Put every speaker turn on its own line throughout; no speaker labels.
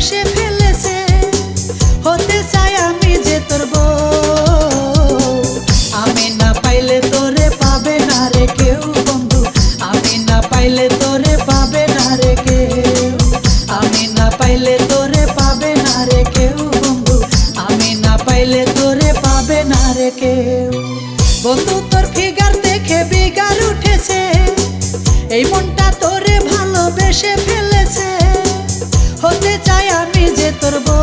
ভালোবেসে ফেলেছে। হতে চাই আমি যে তোর বউ, আমি না পাইলে তোরে পাবে না রে কেউ বন্ধু, আমি না পাইলে তোরে পাবে না রে কেউ, আমি না পাইলে তোরে পাবে না রে কেউ বন্ধু, আমি না পাইলে তোরে পাবে না রে কেউ। বন্ধু তোর ফিগার দেখে বিগার উঠেছে, এই মনটা তোরে ভালোবেসে ফেলেছে। হতে চাই আমি যে তোর বউ,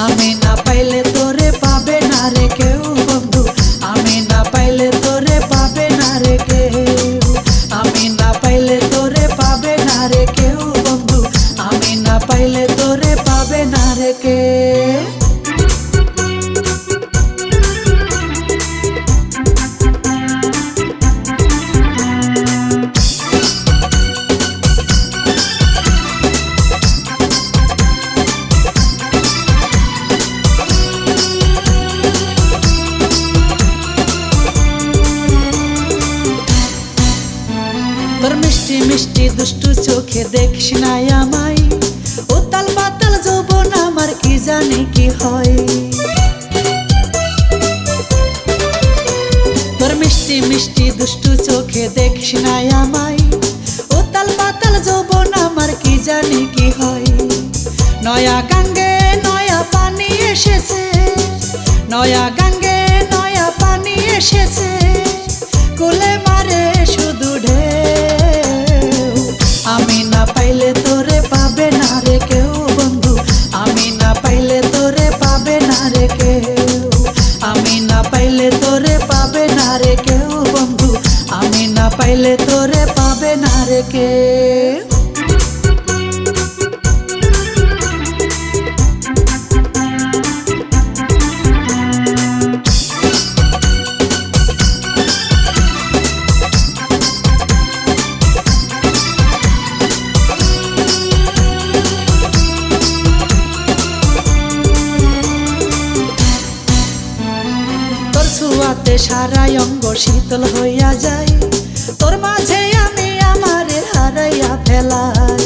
আমি না পাইলে তোরে পাবে না রে কেউ বন্ধু, আমি না পাইলে তোরে পাবে না রে কেউ, আমি না পাইলে তোরে পাবে না রে কেউ বন্ধু, আমি না পাইলে তোরে পাবে না রে কেউ। তোর মিষ্টি মিষ্টি দুষ্টু চোখে দেখিস না আমায়, উতাল পাতাল যৌবন আমার কি জানি কি হয়। তোর মিষ্টি মিষ্টি দুষ্টু চোখে দেখিস না আমায়, উতাল পাতাল যৌবন আমার কি জানি কি হয়। নয়া গাঙ্গে নয়া পানি এসেছে, নয়া গাঙ্গে নয়া পানি এসেছে, কুলে মারে শুধু ঢেউ। আমি না পাইলে তোরে পাবে না রে কেউ বন্ধু, আমি না পাইলে তোরে পাবে না রে কেউ, আমি না পাইলে তোরে পাবে না রে কেউ বন্ধু, আমি না পাইলে তোরে পাবে না রে কেউ। ছোঁয়াতে সারা অঙ্গ শীতল হইয়া যায়, তোর মাঝে আমি আমারে হারাইয়া ফেলাই।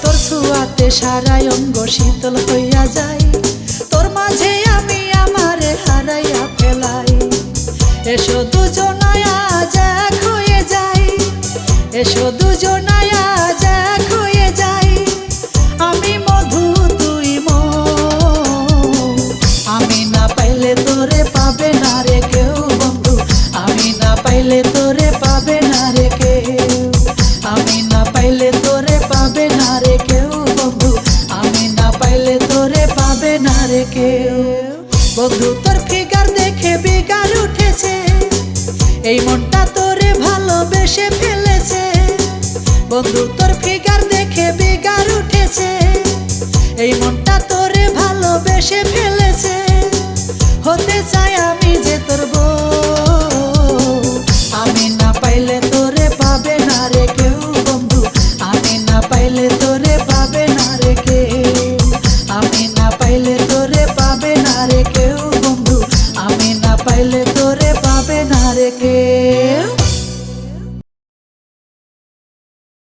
তোর ছোঁয়াতে সারা অঙ্গ শীতল হইয়া যায়, তোর মাঝে আমি আমারে হারাইয়া ফেলাই। এসো দুজনায় আজ এক হয়ে যাই, এসো দুজনায় আজ এক হয়ে যাই, আমি মধু তুই মৌ। আমি না পাইলে তোরে পাবে না রে কেউ বন্ধু, আমি না পাইলে তোরে পাবে না রে কেউ, আমি না পাইলে তোরে পাবে না রে কেউ বন্ধু, আমি না পাইলে তোরে পাবে না রে কেউ। বন্ধু তোর ফিগার দেখে বিগার উঠেছে, এই মনটা তোরে ভালোবেসে ফেলেছে। বন্ধু তোর ফিগার দেখে বিগার উঠেছে, এই মনটা তোরে ভালোবেসে ফেলেছে।